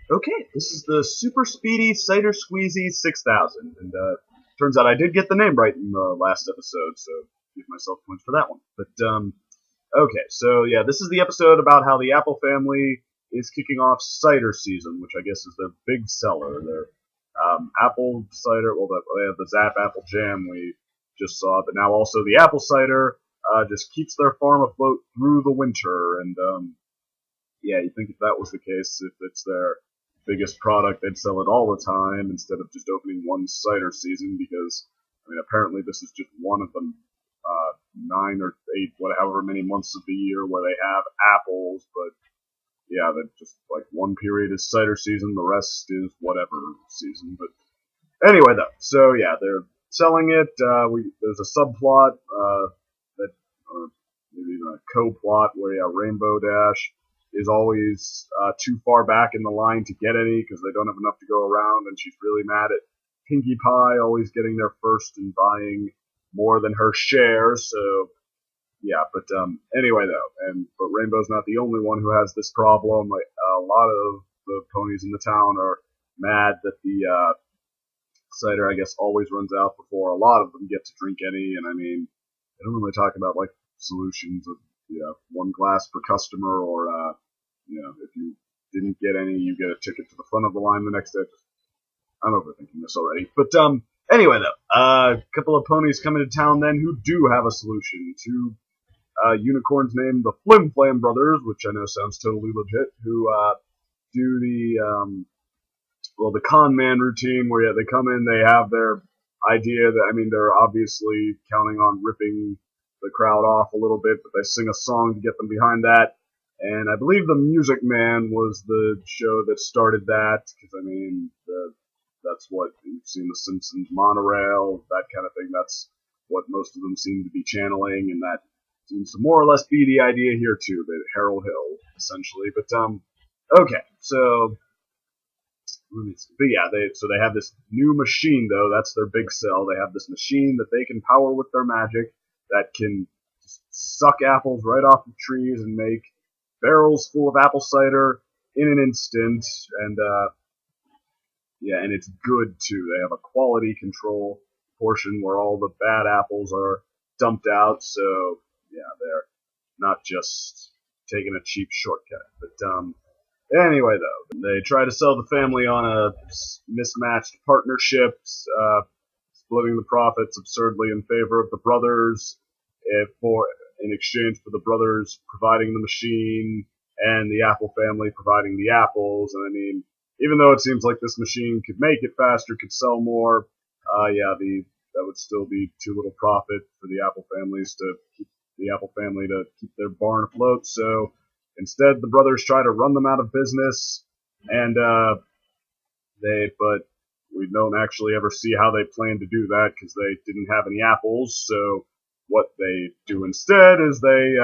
Okay, this is the Super Speedy Cider Squeezy 6000, and turns out I did get the name right in the last episode, so give myself points for that one. But okay, so yeah, this is the episode about how the Apple family is kicking off cider season, which I guess is their big seller. Their apple cider, well, they have the Zap Apple Jam we just saw, but now also the apple cider just keeps their farm afloat through the winter, and yeah, you think if that was the case, if it's their biggest product, they'd sell it all the time instead of just opening one cider season. Because I mean, apparently this is just one of them, 9 or 8, whatever many months of the year where they have apples. But yeah, that just like one period is cider season, the rest is whatever season. But anyway, though, so yeah, they're selling it. There's a subplot that, or maybe even a co-plot where yeah, Rainbow Dash is always too far back in the line to get any because they don't have enough to go around, and she's really mad at Pinkie Pie always getting there first and buying more than her share. So yeah, but anyway though, but Rainbow's not the only one who has this problem. Like, a lot of the ponies in the town are mad that the cider, I guess, always runs out before a lot of them get to drink any. And I mean, they don't really talk about like solutions of one glass per customer, or if you didn't get any, you get a ticket to the front of the line the next day. I'm overthinking this already, but anyway though, a couple of ponies come into town then who do have a solution. Two unicorns named the Flim Flam Brothers, which I know sounds totally legit, who do the con man routine where yeah, they come in, they have their idea that, I mean, they're obviously counting on ripping the crowd off a little bit, but they sing a song to get them behind that. And I believe the Music Man was the show that started that, because I mean, that's what you've seen, The Simpsons monorail, that kind of thing. That's what most of them seem to be channeling, and that seems to more or less be the idea here too, that Harold Hill, essentially. But okay, so but yeah, they have this new machine though. That's their big sell. They have this machine that they can power with their magic that can just suck apples right off the trees and make barrels full of apple cider in an instant. And yeah, and it's good too. They have a quality control portion where all the bad apples are dumped out. So yeah, they're not just taking a cheap shortcut. But anyway, though, they try to sell the family on a mismatched partnership, splitting the profits absurdly in favor of the brothers, in exchange for the brothers providing the machine and the Apple family providing the apples. And I mean, even though it seems like this machine could make it faster, could sell more, that would still be too little profit for the Apple family to keep their barn afloat. So instead, the brothers try to run them out of business, and but we don't actually ever see how they plan to do that because they didn't have any apples. So what they do instead is they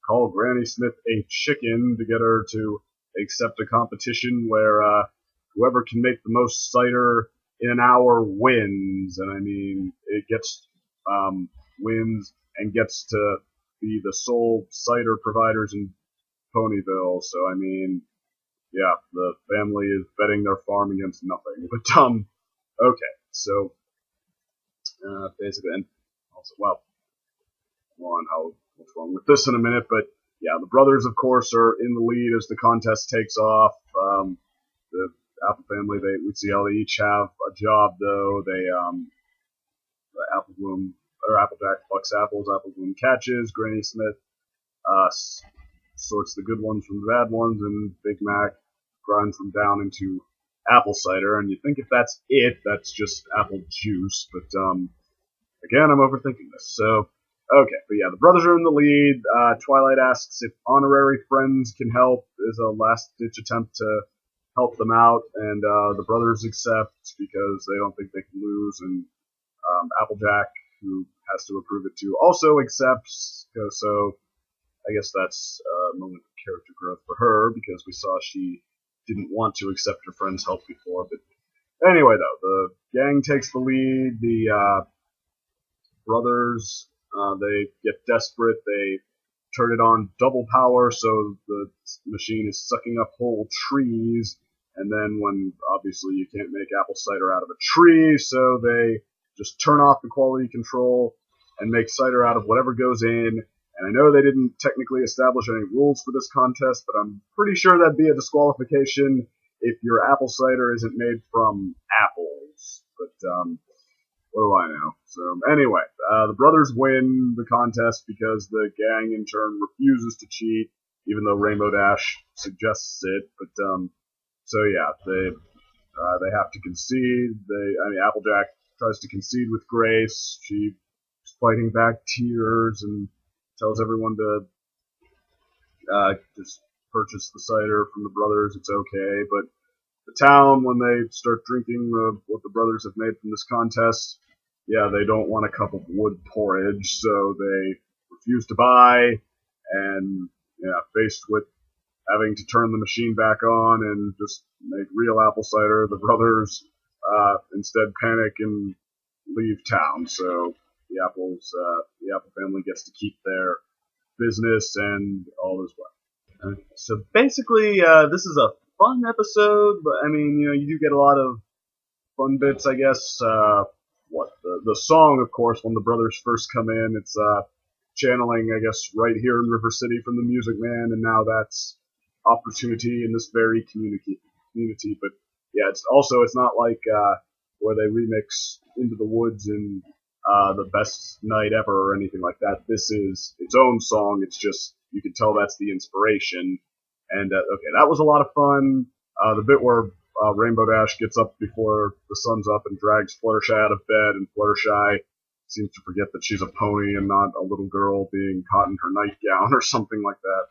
call Granny Smith a chicken to get her to accept a competition where whoever can make the most cider in an hour wins. And I mean, it gets wins and gets to be the sole cider providers in Ponyville. So I mean, yeah, the family is betting their farm against nothing. But okay, so basically, and also, well, more on what's wrong with this in a minute. But yeah, the brothers, of course, are in the lead as the contest takes off. The Apple family, we see how they each have a job though. The Apple Bloom or Applejack plucks apples, Apple Bloom catches, Granny Smith sorts the good ones from the bad ones, and Big Mac grinds them down into apple cider. And you think if that's it, that's just apple juice. But again, I'm overthinking this. So okay, but yeah, the brothers are in the lead. Twilight asks if honorary friends can help as a last-ditch attempt to help them out, and the brothers accept because they don't think they can lose. And Applejack, who has to approve it too, also accepts. So I guess that's a moment of character growth for her, because we saw she didn't want to accept her friend's help before. But anyway, though, the gang takes the lead. The brothers, they get desperate. They turn it on double power, so the machine is sucking up whole trees. And then when, obviously, you can't make apple cider out of a tree, so they just turn off the quality control and make cider out of whatever goes in. And I know they didn't technically establish any rules for this contest, but I'm pretty sure that'd be a disqualification if your apple cider isn't made from apples. But, what do I know? So, anyway, the brothers win the contest because the gang, in turn, refuses to cheat, even though Rainbow Dash suggests it. But, so yeah, they have to concede. Applejack tries to concede with Grace. She's fighting back tears and tells everyone to just purchase the cider from the brothers. It's okay. But the town, when they start drinking what the brothers have made from this contest, yeah, they don't want a cup of wood porridge, so they refuse to buy. And yeah, faced with having to turn the machine back on and just make real apple cider, the brothers instead panic and leave town. So the Apple family gets to keep their business, and all is well. So basically, this is a fun episode, but I mean, you do get a lot of fun bits, I guess. The song, of course, when the brothers first come in, it's channeling, I guess, Right Here in River City from the Music Man, and now that's Opportunity in this very community. But yeah, it's not like where they remix Into the Woods and The Best Night Ever or anything like that. This is its own song. It's just, you can tell that's the inspiration. And okay, that was a lot of fun. The bit where Rainbow Dash gets up before the sun's up and drags Fluttershy out of bed, and Fluttershy seems to forget that she's a pony and not a little girl being caught in her nightgown or something like that.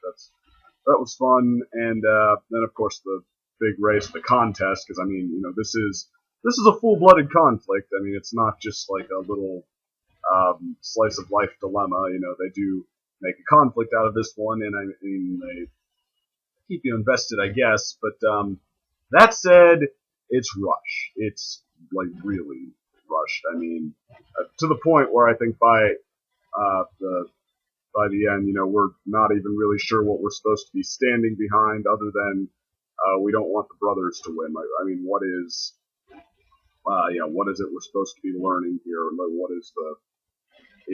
That was fun. And then, of course, the big race, the contest, because I mean, this is a full-blooded conflict. I mean, it's not just like a little slice of life dilemma. They do make a conflict out of this one, and I mean, they keep you invested, I guess. But that said, it's rushed. It's like really rushed. I mean, to the point where I think by the end, we're not even really sure what we're supposed to be standing behind, other than we don't want the brothers to win. I mean, what is it we're supposed to be learning here? What is the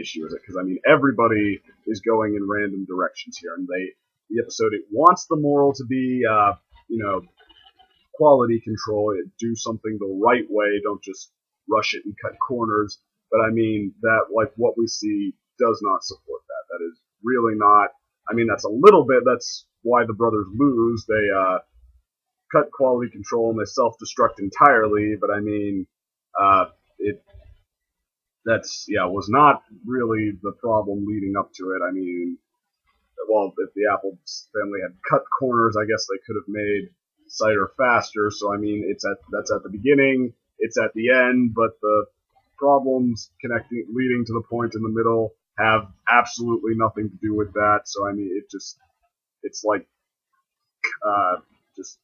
issue? Is it because, I mean, everybody is going in random directions here, and the episode, it wants the moral to be, quality control. Do something the right way. Don't just rush it and cut corners. But I mean, that, like, what we see does not support that. That is really not. I mean, that's why the brothers lose. They cut quality control and they self-destruct entirely. But I mean, was not really the problem leading up to it. I mean, well, if the Apple family had cut corners, I guess they could have made cider faster. So I mean, that's at the beginning, it's at the end, but the problems leading to the point in the middle have absolutely nothing to do with that. So I mean, it's like just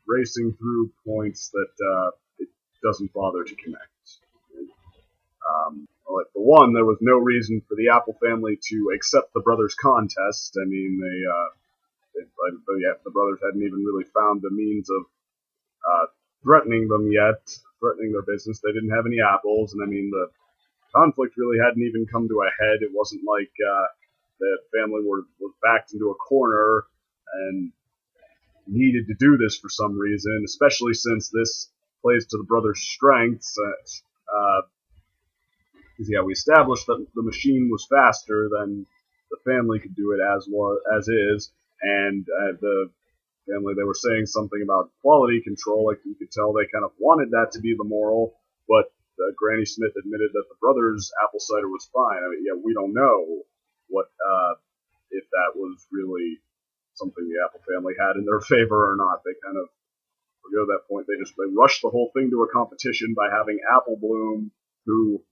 racing through points that it doesn't bother to connect. For one, there was no reason for the Apple family to accept the brothers' contest. I mean, the brothers hadn't even really found the means of threatening them yet, threatening their business. They didn't have any apples, and I mean, the conflict really hadn't even come to a head. It wasn't like the family was backed into a corner and needed to do this for some reason, especially since this plays to the brothers' strengths. We established that the machine was faster than the family could do it as is, and the family, they were saying something about quality control. Like, you could tell they kind of wanted that to be the moral, but Granny Smith admitted that the brothers' apple cider was fine. I mean, yeah, we don't know what if that was really something the Apple family had in their favor or not. They kind of forgo that point. They rushed the whole thing to a competition by having Apple Bloom, who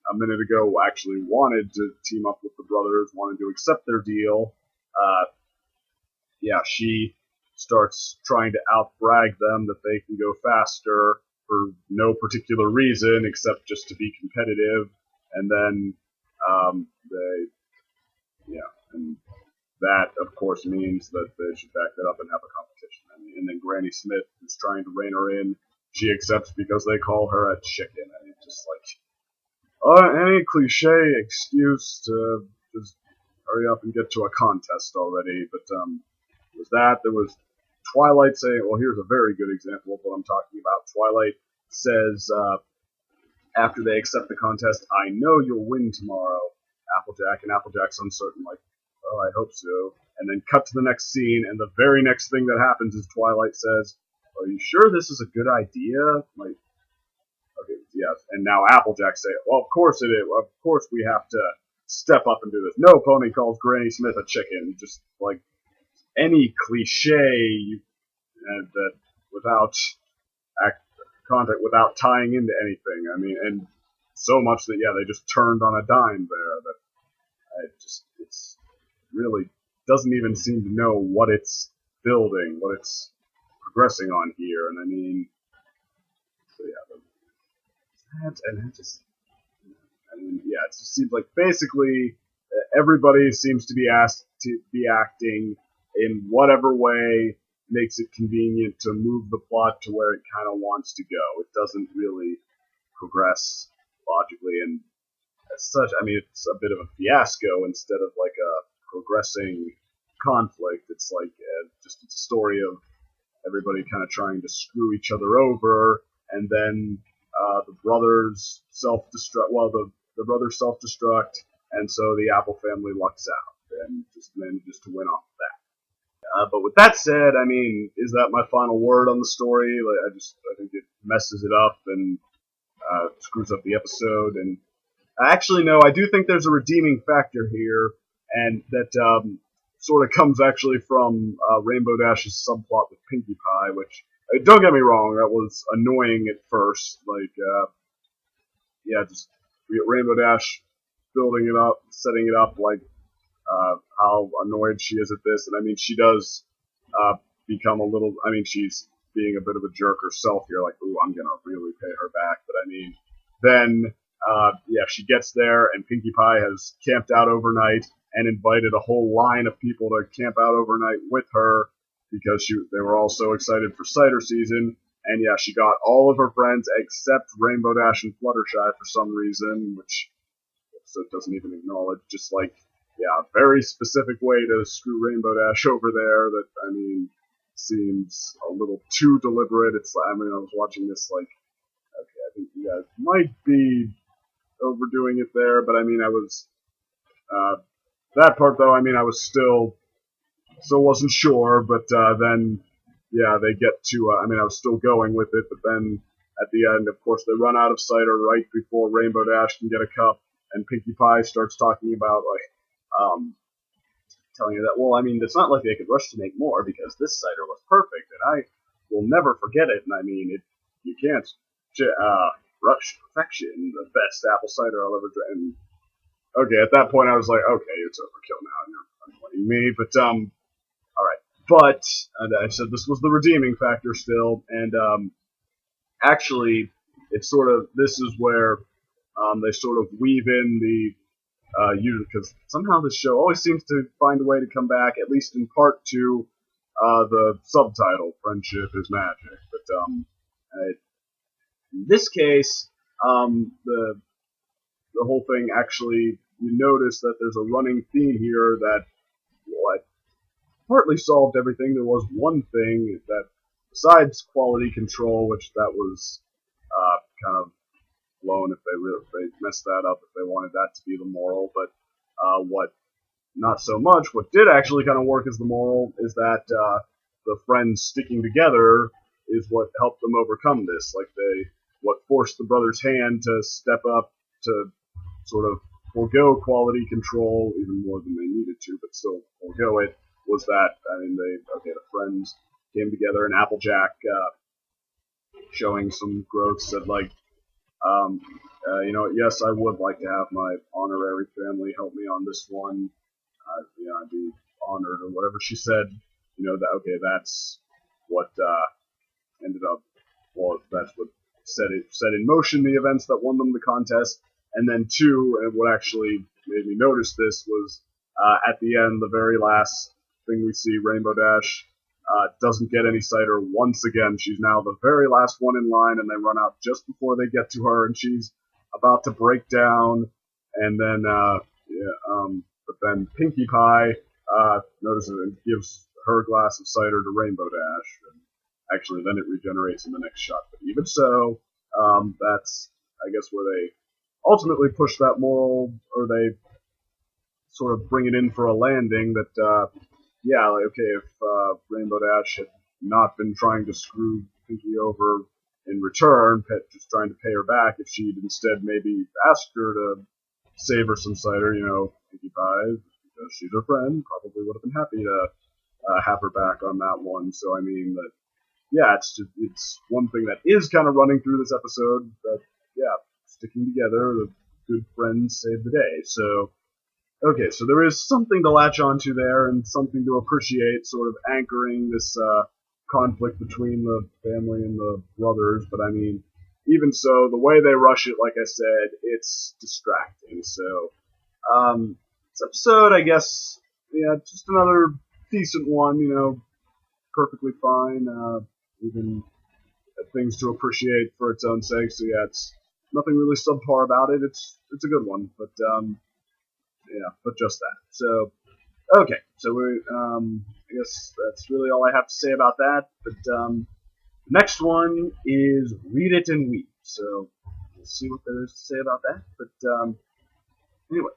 a minute ago actually wanted to team up with the brothers, wanted to accept their deal. She starts trying to outbrag them that they can go faster for no particular reason except just to be competitive. And then that, of course, means that they should back that up and have a competition. I mean, and then Granny Smith, who's trying to rein her in, she accepts because they call her a chicken. I mean, just any cliche excuse to just hurry up and get to a contest already. But was that there was Twilight saying, well, here's a very good example of what I'm talking about. Twilight says after they accept the contest, I know you'll win tomorrow, Applejack, and Applejack's uncertain, like, oh, I hope so. And then cut to the next scene, and the very next thing that happens is Twilight says, are you sure this is a good idea? Like, okay, yes. And now Applejack say, well, of course it is. Of course we have to step up and do this. No pony calls Granny Smith a chicken. Just like any cliche that without contact, without tying into anything. I mean, and so much that, yeah, they just turned on a dime there that it's really doesn't even seem to know what it's building, what it's progressing on here. And I mean, so yeah, it just seems like basically everybody seems to be asked to be acting in whatever way makes it convenient to move the plot to where it kind of wants to go. It doesn't really progress logically, and as such, I mean, it's a bit of a fiasco instead of like a progressing conflict. It's like it's a story of everybody kind of trying to screw each other over, and then the brothers self-destruct. Well, the brothers self-destruct, and so the Apple family lucks out and just manages to win off of that. But with that said, I mean, is that my final word on the story? Like, I think it messes it up and screws up the episode. And actually, no, I do think there's a redeeming factor here, and that sort of comes actually from Rainbow Dash's subplot with Pinkie Pie, which, don't get me wrong, that was annoying at first. Like, just Rainbow Dash building it up, setting it up, like, how annoyed she is at this. And I mean, she does become a little, I mean, she's being a bit of a jerk herself here, like, ooh, I'm going to really pay her back. But I mean, then, she gets there, and Pinkie Pie has camped out overnight and invited a whole line of people to camp out overnight with her because they were all so excited for cider season. And yeah, she got all of her friends except Rainbow Dash and Fluttershy for some reason, which it doesn't even acknowledge. Just like, yeah, very specific way to screw Rainbow Dash over there that, I mean, seems a little too deliberate. I was watching this like, okay, I think you guys might be overdoing it there, but I mean, I was, that part though, I mean, I was still wasn't sure, but then, yeah, they get to, I mean, I was still going with it, but then at the end, of course, they run out of cider right before Rainbow Dash can get a cup, and Pinkie Pie starts talking about, like, telling you that, well, I mean, it's not like they could rush to make more because this cider was perfect, and I will never forget it, and I mean, you can't rush perfection, the best apple cider I'll ever drink. And okay, at that point I was like, okay, it's overkill now, you're annoying me, but, alright. But, I said this was the redeeming factor still, and, actually, it's sort of, this is where, they sort of weave in the, because somehow this show always seems to find a way to come back, at least in part, to the subtitle, Friendship is Magic. But in this case, the whole thing actually, you notice that there's a running theme here that partly solved everything. There was one thing that, besides quality control, which that was kind of blown if they messed that up, if they wanted that to be the moral. But what not so much, what did actually kind of work as the moral is that the friends sticking together is what helped them overcome this. Like what forced the brothers' hand to step up to sort of forego quality control even more than they needed to, but still forego it, was that, I mean, the friends came together, and Applejack, showing some growth, said, like, yes, I would like to have my honorary family help me on this one. I'd be honored, or whatever she said. That's what ended up. Well, that's what set in motion the events that won them the contest. And then two, and what actually made me notice this was At the end, the very last thing we see, Rainbow Dash doesn't get any cider once again. She's now the very last one in line, and they run out just before they get to her, and she's about to break down. And then, but then Pinkie Pie notices and gives her glass of cider to Rainbow Dash. And actually, then it regenerates in the next shot. But even so, that's, I guess, where they ultimately push that moral, or they sort of bring it in for a landing that, yeah, like, okay, if Rainbow Dash had not been trying to screw Pinkie over in return, just trying to pay her back, if she'd instead maybe asked her to save her some cider, Pinkie Pie, because she's her friend, probably would have been happy to have her back on that one. So, I mean, that, yeah, it's one thing that is kind of running through this episode, that, yeah, sticking together, the good friends save the day. So, okay, so there is something to latch onto there and something to appreciate, sort of anchoring this conflict between the family and the brothers. But I mean, even so, the way they rush it, like I said, it's distracting. So, this episode, I guess, yeah, just another decent one, perfectly fine. Even things to appreciate for its own sake. So yeah, it's nothing really subpar about it. It's a good one, but yeah, but just that. So, okay, so I guess that's really all I have to say about that. But the next one is Read It and Weep. So we'll see what there is to say about that. But anyway,